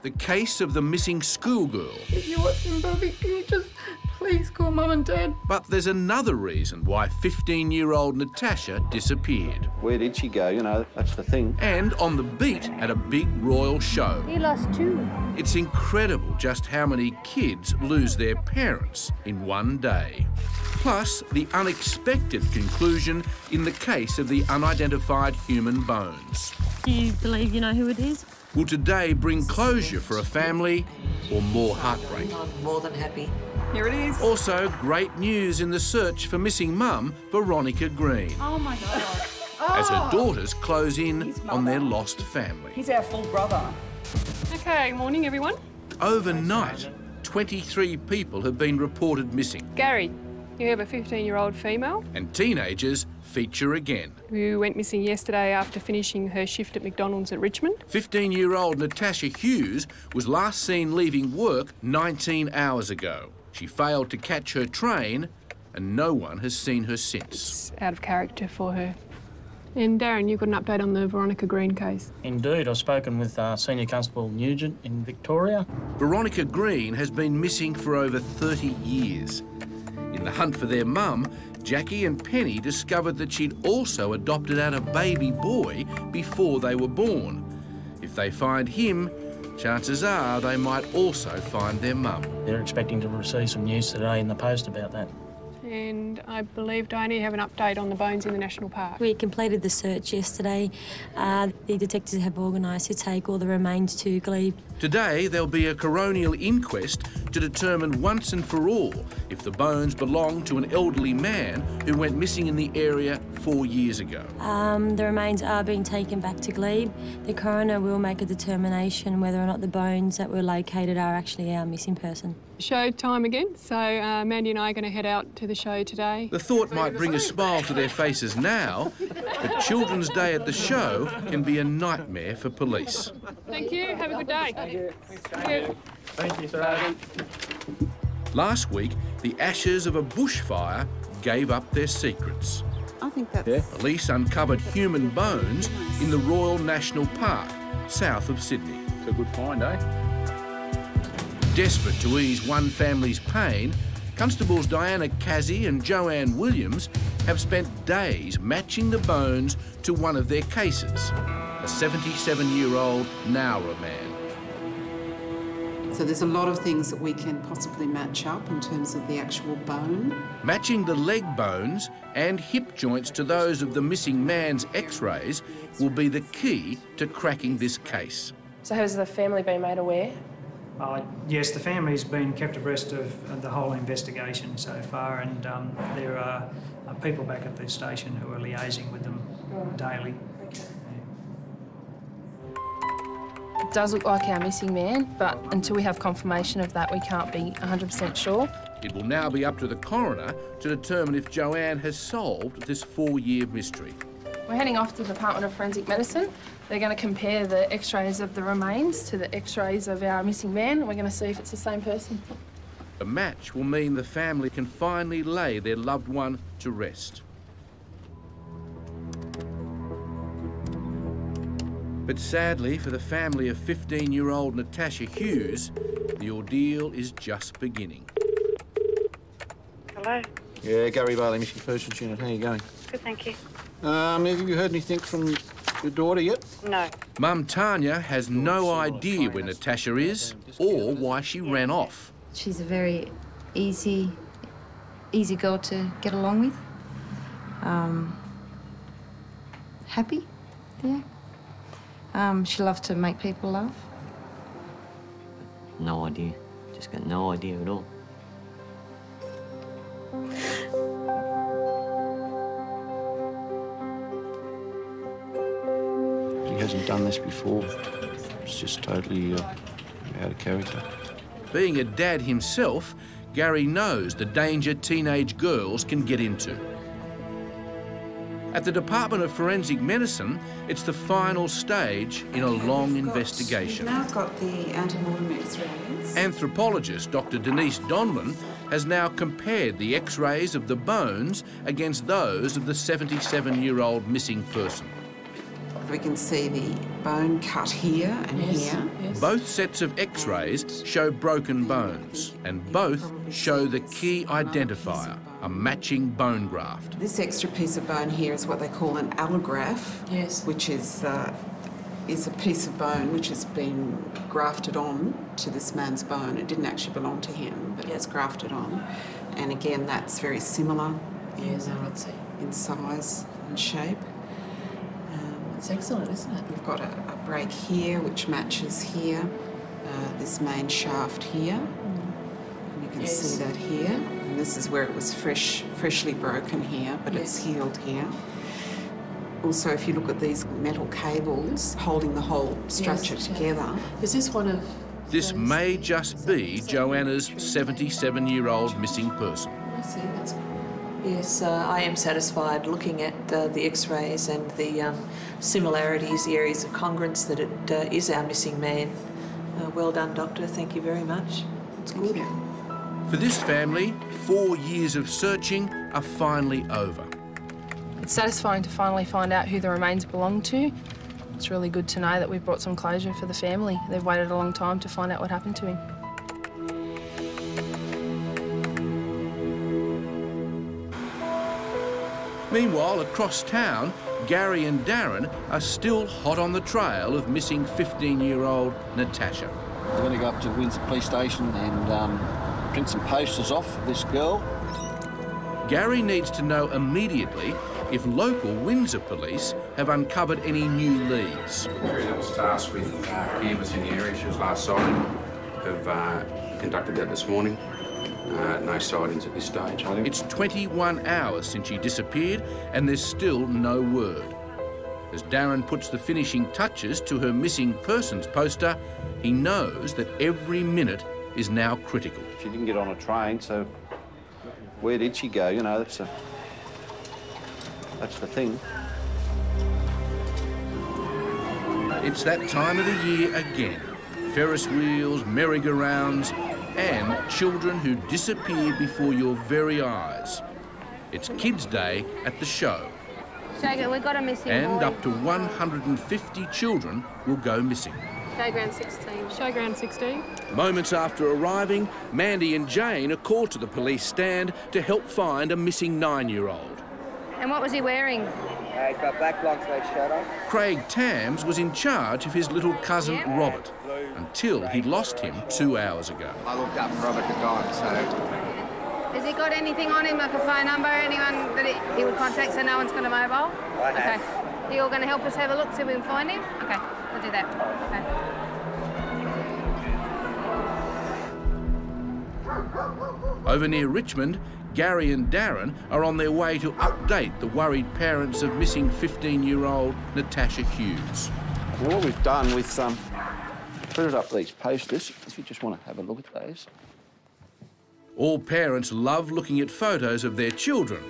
the case of the missing schoolgirl. If you're watching, Bobby, can you just please call Mum and Dad? But there's another reason why 15-year-old Natasha disappeared. Where did she go? You know, that's the thing. And on the beat at a big royal show. He lost 2. It's incredible just how many kids lose their parents in one day. Plus, the unexpected conclusion in the case of the unidentified human bones. Do you believe you know who it is? Will today bring closure for a family or more heartbreak? I'm more than happy. Here it is. Also, great news in the search for missing mum, Veronica Green. Oh, my God. As her daughters close in on their lost family. He's our full brother. Okay, morning, everyone. Overnight, 23 people have been reported missing. Gary, you have a 15-year-old female And teenagers feature again. who went missing yesterday after finishing her shift at McDonald's at Richmond. 15-year-old Natasha Hughes was last seen leaving work 19 hours ago. She failed to catch her train and no one has seen her since. It's out of character for her. And Darren, you've got an update on the Veronica Green case. Indeed, I've spoken with Senior Constable Nugent in Victoria. Veronica Green has been missing for over 30 years. In the hunt for their mum, Jackie and Penny discovered that she'd also adopted out a baby boy before they were born. If they find him, chances are they might also find their mum. They're expecting to receive some news today in the post about that. And I believe, Diane, you have an update on the bones in the National Park. We completed the search yesterday. The detectives have organised to take all the remains to Glebe. Today, there'll be a coronial inquest to determine once and for all if the bones belong to an elderly man who went missing in the area 4 years ago. The remains are being taken back to Glebe. The coroner will make a determination whether or not the bones that were located are actually our missing person. Show time again, so Mandy and I are going to head out to the show today. The thought might bring a smile to their faces now, but Children's Day at the show can be a nightmare for police. Thank you, have a good day. Thank you. Thank you, sir. Last week, the ashes of a bushfire gave up their secrets. I think that's... Police uncovered human bones in the Royal National Park, south of Sydney. It's a good find, eh? Desperate to ease one family's pain, Constables Diana Casey and Joanne Williams have spent days matching the bones to one of their cases, a 77-year-old Nowra man. So there's a lot of things that we can possibly match up in terms of the actual bone. Matching the leg bones and hip joints to those of the missing man's x-rays will be the key to cracking this case. So has the family been made aware? Yes, the family's been kept abreast of the whole investigation so far, and there are people back at the station who are liaising with them daily. Okay. It does look like our missing man, but until we have confirmation of that, we can't be 100% sure. It will now be up to the coroner to determine if Joanne has solved this 4-year mystery. We're heading off to the Department of Forensic Medicine. They're going to compare the x-rays of the remains to the x-rays of our missing man, and we're going to see if it's the same person. A match will mean the family can finally lay their loved one to rest. But sadly for the family of 15-year-old Natasha Hughes, the ordeal is just beginning. Hello. Yeah, Gary Bailey, Missing Persons Unit. How are you going? Good, thank you. Have you heard anything from your daughter yet? No. Mum Tanya has no idea where Natasha is or why she ran off. She's a very easy girl to get along with. Happy, yeah. She loves to make people laugh. No idea. Just got no idea at all. He hasn't done this before. It's just totally out of character. Being a dad himself, Gary knows the danger teenage girls can get into. At the Department of Forensic Medicine, it's the final stage in a long investigation. We've now got the antemortem X-rays. Anthropologist Dr. Denise Donlan has now compared the X-rays of the bones against those of the 77-year-old missing person. We can see the bone cut here and here. Yes. Both sets of x-rays show broken bones, and both show the key identifier, a matching bone graft. This extra piece of bone here is what they call an allograft, Yes. which is a piece of bone which has been grafted on to this man's bone. It didn't actually belong to him, but it's grafted on. And again, that's very similar in size and shape. It's excellent, isn't it? We've got a break here which matches here, this main shaft here. And you can see that here. And this is where it was freshly broken here, but it's healed here. Also, if you look at these metal cables holding the whole structure together. Is this one of... This may just be Joanna's 77-year-old missing person. I see, that's... Yes, I am satisfied looking at the x-rays and the similarities, the areas of congruence that it is our missing man. Well done, Doctor. Thank you very much. It's good. For this family, 4 years of searching are finally over. It's satisfying to finally find out who the remains belong to. It's really good to know that we've brought some closure for the family. They've waited a long time to find out what happened to him. Meanwhile, across town, Gary and Darren are still hot on the trail of missing 15-year-old Natasha. We're going to go up to Windsor Police Station and print some posters off of this girl. Gary needs to know immediately if local Windsor police have uncovered any new leads. The area that was tasked with canvassing the area, she was last sighted, have conducted that this morning. No sightings at this stage. It's 21 hours since she disappeared and there's still no word. As Darren puts the finishing touches to her missing persons poster, he knows that every minute is now critical. She didn't get on a train, so where did she go? You know, that's the thing. It's that time of the year again. Ferris wheels, merry-go-rounds, and children who disappear before your very eyes. It's Kids' Day at the show. We've got a missing And boy. up to 150 children will go missing. Showground 16. Showground 16. Moments after arriving, Mandy and Jane are called to the police stand to help find a missing 9-year-old. And what was he wearing? He's got black long sleeve shirt on. Craig Tams was in charge of his little cousin Robert until he lost him 2 hours ago. I looked up and Robert had gone, so... Has he got anything on him, like a phone number, anyone that he will contact so no one's got a mobile? Okay. You're going to help us have a look, see if we can find him? Okay, we'll do that. Okay. Over near Richmond, Gary and Darren are on their way to update the worried parents of missing 15-year-old Natasha Hughes. Well, what we've done with printed up these posters, if you just want to have a look at those. All parents love looking at photos of their children,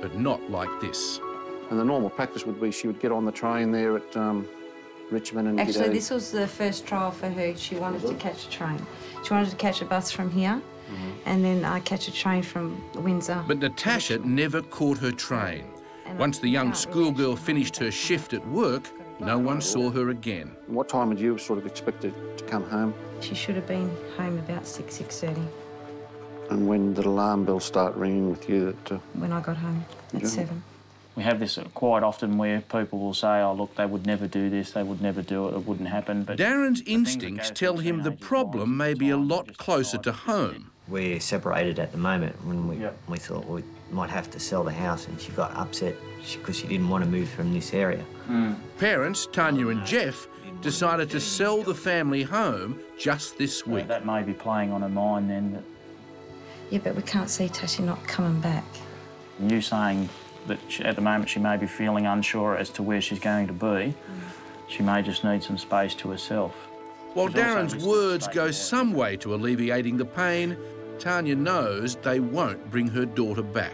but not like this. And the normal practice would be she would get on the train there at Richmond and Actually, this was the first trial for her. She wanted to catch a train. She wanted to catch a bus from here, and then catch a train from Windsor. But Natasha never caught her train. Once the young schoolgirl finished her shift at work, no one saw her again. What time would you sort of expect her to come home? She should have been home about 6:30. And when did alarm bells start ringing with you? When I got home at 7. We have this quite often where people will say, oh, look, they would never do this, they would never do it, it wouldn't happen. But Darren's instincts tell him the problem may be a lot closer to home. We're separated at the moment. When we thought we might have to sell the house, and she got upset because she didn't want to move from this area. Parents, Tanya and Jeff, decided to sell the family home just this week. That may be playing on her mind then. Yeah, but we can't see Tasha not coming back. You saying that at the moment she may be feeling unsure as to where she's going to be. She may just need some space to herself. While Darren's words go some way to alleviating the pain, Tanya knows they won't bring her daughter back.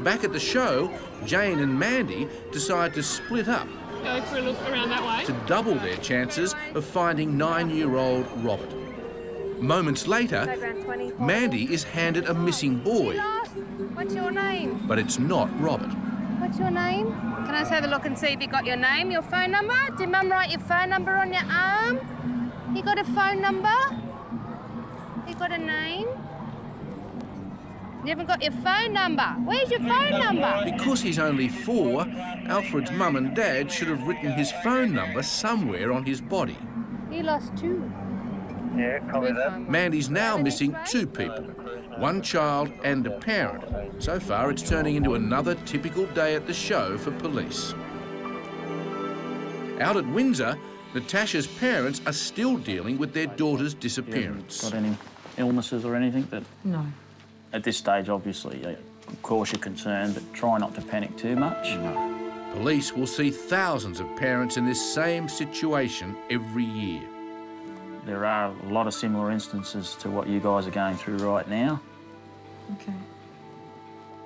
Back at the show, Jane and Mandy decide to split up Go for a look around that way. to double their chances of finding 9-year-old Robert. Moments later, Mandy is handed a missing boy What's your name? But it's not Robert. What's your name? Can I just have a look and see if you got your name, your phone number? Did Mum write your phone number on your arm? You got a phone number? You got a name? You haven't got your phone number. Where's your phone number? Because he's only 4, Alfred's mum and dad should have written his phone number somewhere on his body. You lost 2. Yeah, copy that. Mandy's now missing 2 people, 1 child and a parent. So far, it's turning into another typical day at the show for police. Out at Windsor, Natasha's parents are still dealing with their daughter's disappearance. Got any illnesses or anything that... No. At this stage, obviously, of course you're concerned, but try not to panic too much. Police will see thousands of parents in this same situation every year. There are a lot of similar instances to what you guys are going through right now. Okay.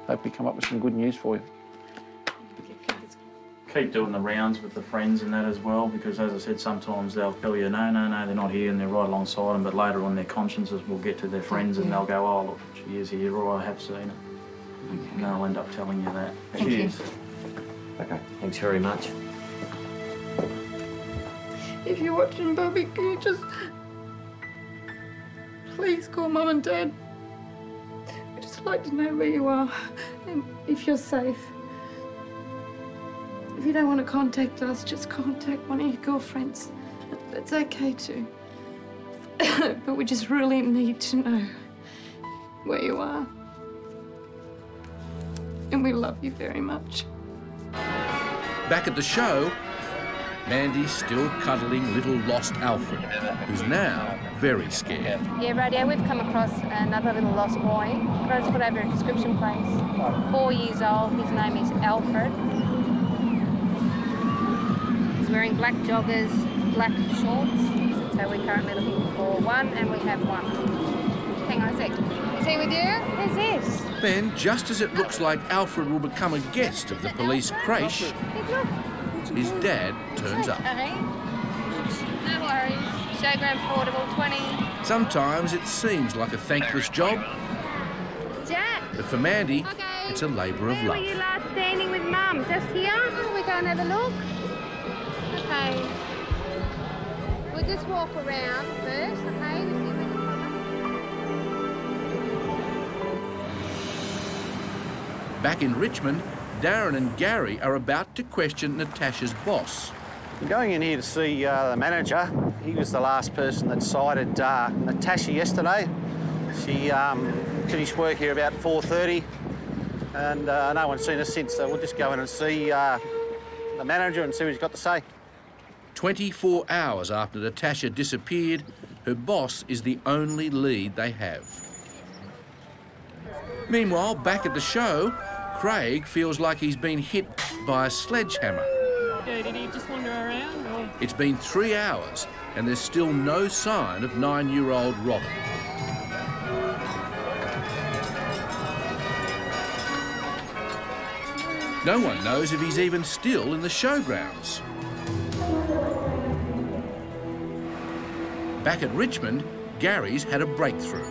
Hope we come up with some good news for you. Keep doing the rounds with the friends and that as well, because as I said, sometimes they'll tell you, no, they're not here, and they're right alongside them, but later on their consciences will get to their friends and they'll go, oh, look, she is here, or I have seen her. Okay. And they'll end up telling you that. Cheers. Okay, thanks very much. If you're watching, Bobby, can you just please call Mum and Dad? I'd just like to know where you are and if you're safe. If you don't want to contact us, just contact one of your girlfriends. It's okay too. But we just really need to know where you are. And we love you very much. Back at the show, Mandy's still cuddling little lost Alfred, who's now very scared. Yeah, Radio, we've come across another little lost boy. Can I just put over a description, please? 4 years old. His name is Alfred. He's wearing black joggers, black shorts. So we're currently looking for 1, and we have 1. Hang on a sec. Is he with you? Who's this? Then, just as it looks like Alfred will become a guest of the police creche, his dad turns up. No worries. Showground portable, 20. Sometimes it seems like a thankless job, Jack. but for Mandy, it's a labour of Where love. were you last standing with Mum? Just here? We go and have a look? Okay. We'll just walk around first, okay? To see if we can find them. Back in Richmond, Darren and Gary are about to question Natasha's boss. I'm going in here to see the manager. He was the last person that sighted Natasha yesterday. She finished work here about 4:30, and no one's seen her since, so we'll just go in and see the manager and see what he's got to say. 24 hours after Natasha disappeared, her boss is the only lead they have. Meanwhile, back at the show, Craig feels like he's been hit by a sledgehammer. Yeah, did he just wander around? Or? It's been 3 hours and there's still no sign of 9-year-old Robert. No one knows if he's even still in the showgrounds. Back at Richmond, Gary's had a breakthrough.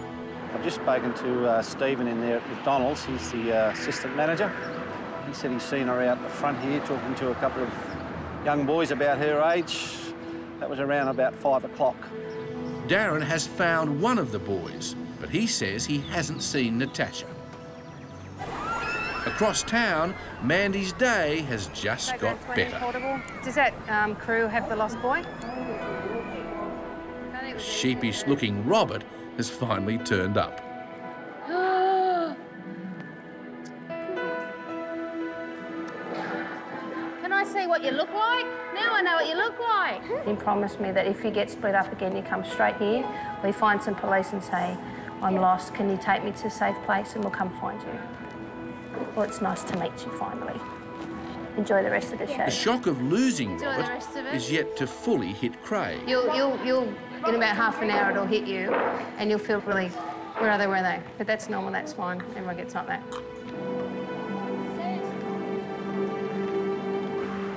I've just spoken to Stephen in there at McDonald's. He's the assistant manager. He said he's seen her out the front here talking to a couple of young boys about her age. That was around about 5 o'clock. Darren has found one of the boys, but he says he hasn't seen Natasha. Across town, Mandy's day has just got better. Portable. Does that crew have the lost boy? Sheepish-looking Robert has finally turned up. Can I see what you look like? Now I know what you look like. You promised me that if you get split up again, you come straight here. We find some police and say, I'm lost, can you take me to a safe place and we'll come find you. Well, it's nice to meet you finally. Enjoy the rest of the show. The shock of losing Enjoy Robert the rest of it. is yet to fully hit Craig. You'll in about half an hour it'll hit you and you'll feel really, where are they? But that's normal, that's fine. Everyone gets like that.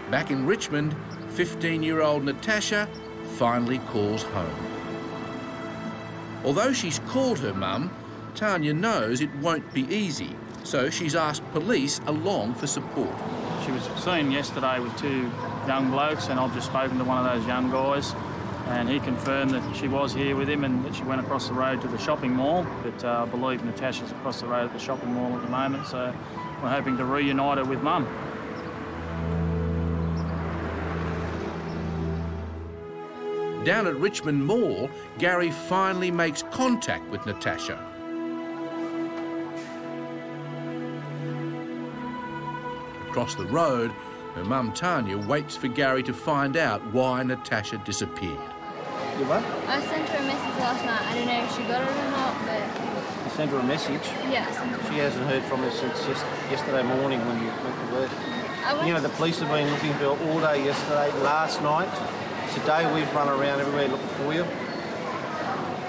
Back in Richmond, 15-year-old Natasha finally calls home. Although she's called her mum, Tanya knows it won't be easy, so she's asked police along for support. She was seen yesterday with two young blokes, and I've just spoken to one of those young guys, and he confirmed that she was here with him and that she went across the road to the shopping mall. But I believe Natasha's across the road at the shopping mall at the moment, so we're hoping to reunite her with Mum. Down at Richmond Mall, Gary finally makes contact with Natasha. Across the road, her mum Tanya waits for Gary to find out why Natasha disappeared. You what? I sent her a message last night. I don't know if she got it or not, but... You sent her a message? Yeah, I sent her. She hasn't heard from her since yesterday morning when you went to work. You know, the police have been looking for her all day yesterday, last night. Today we've run around everywhere looking for you.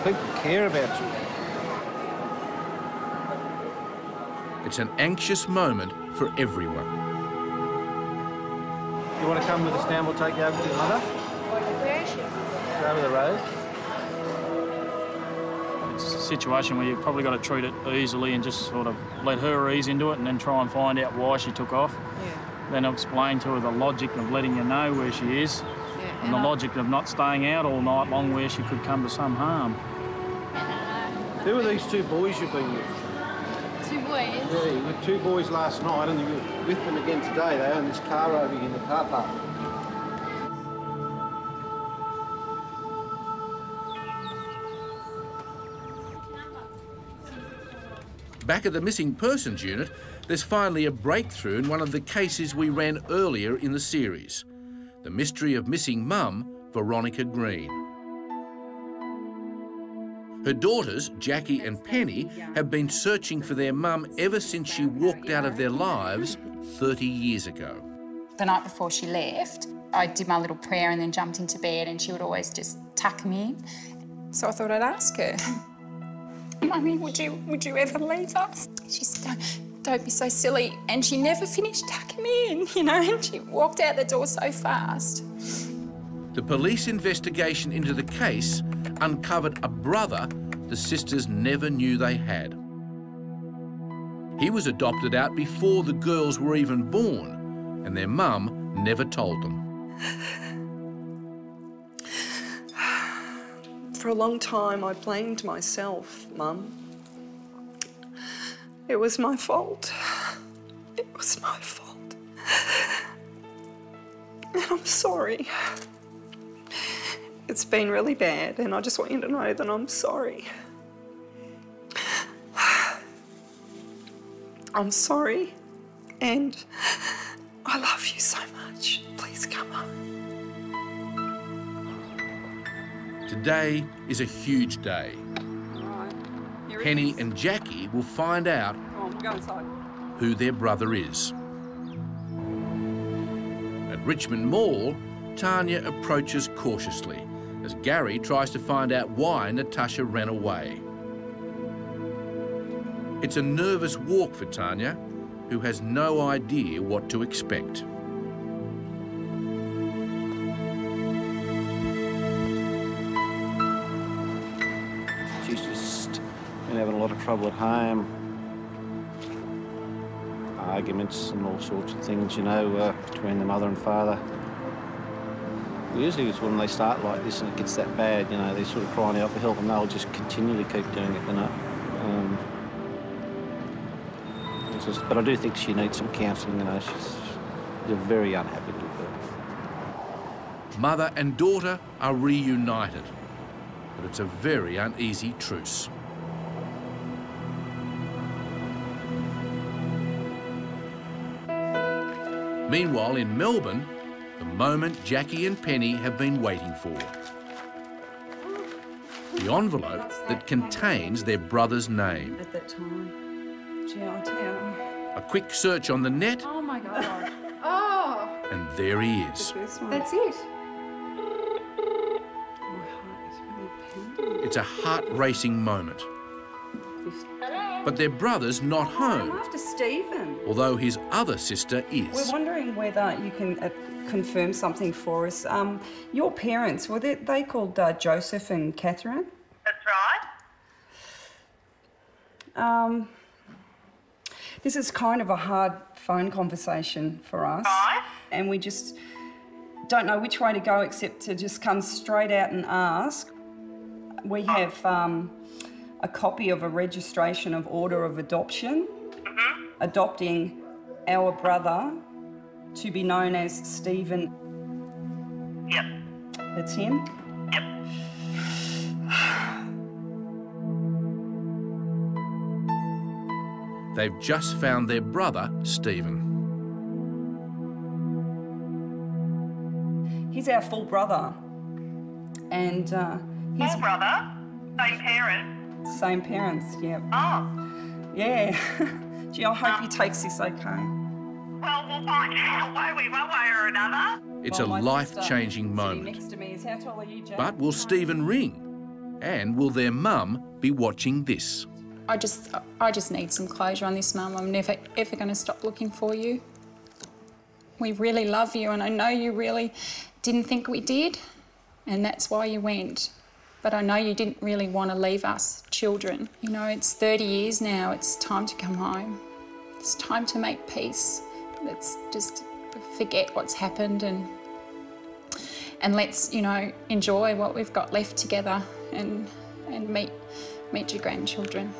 People care about you. It's an anxious moment for everyone. You want to come with us now and we'll take you over to your mother? Where is she? Over the road. It's a situation where you've probably got to treat it easily and just sort of let her ease into it and then try and find out why she took off. Yeah. Then I'll explain to her the logic of letting you know where she is. And the logic of not staying out all night long where she could come to some harm. Who are these two boys you've been with? Two boys? Yeah, you were two boys last night and you were with them again today. They own this car over here in the car park. Back at the Missing Persons Unit, there's finally a breakthrough in one of the cases we ran earlier in the series. The mystery of missing mum, Veronica Green. Her daughters, Jackie and Penny, have been searching for their mum ever since she walked out of their lives 30 years ago. The night before she left, I did my little prayer and then jumped into bed, and she would always just tuck me in. So I thought I'd ask her, Mummy, would you ever leave us? She said, don't be so silly. And she never finished tucking me in, you know, and she walked out the door so fast. The police investigation into the case uncovered a brother the sisters never knew they had. He was adopted out before the girls were even born, and their mum never told them. For a long time, I blamed myself, Mum. It was my fault. It was my fault. And I'm sorry. It's been really bad, and I just want you to know that I'm sorry. I'm sorry, and I love you so much. Please come home. Today is a huge day. Penny and Jackie will find out who their brother is. At Richmond Mall, Tanya approaches cautiously as Gary tries to find out why Natasha ran away. It's a nervous walk for Tanya, who has no idea what to expect. She's just been having a lot of trouble at home. Arguments and all sorts of things, you know, between the mother and father. Usually it's when they start like this and it gets that bad, you know, they're sort of crying out for help and they'll just continue to keep doing it, you know. But I do think she needs some counselling, you know. She's a very unhappy little girl. Mother and daughter are reunited, but it's a very uneasy truce. Meanwhile, in Melbourne, the moment Jackie and Penny have been waiting for. The envelope that contains their brother's name. At that time. Gee, I'll tell you. A quick search on the net. Oh, my God. Oh! And there he is. That's it. It's a heart-racing moment. But their brother's not home. I'm after Stephen. Although his other sister is. We're wondering whether you can confirm something for us. Your parents, were they called Joseph and Catherine? That's right. This is kind of a hard phone conversation for us. Right. And we just don't know which way to go except to just come straight out and ask. We have a copy of a registration of order of adoption, adopting our brother to be known as Stephen. Yep. That's him? Yep. They've just found their brother, Stephen. He's our full brother. And he's... Full brother? Same parents? Same parents, yeah. Oh. Yeah. Gee, I hope he takes this okay. Well, we'll find out, won't we, one way or another? It's a life-changing moment. Next to me is, how tall are you, Jack? But will Stephen ring? And will their mum be watching this? I just need some closure on this, Mum. I'm never, ever going to stop looking for you. We really love you, and I know you really didn't think we did, and that's why you went. But I know you didn't really want to leave us children. You know, it's 30 years now. It's time to come home. It's time to make peace. Let's just forget what's happened and let's, you know, enjoy what we've got left together and meet your grandchildren.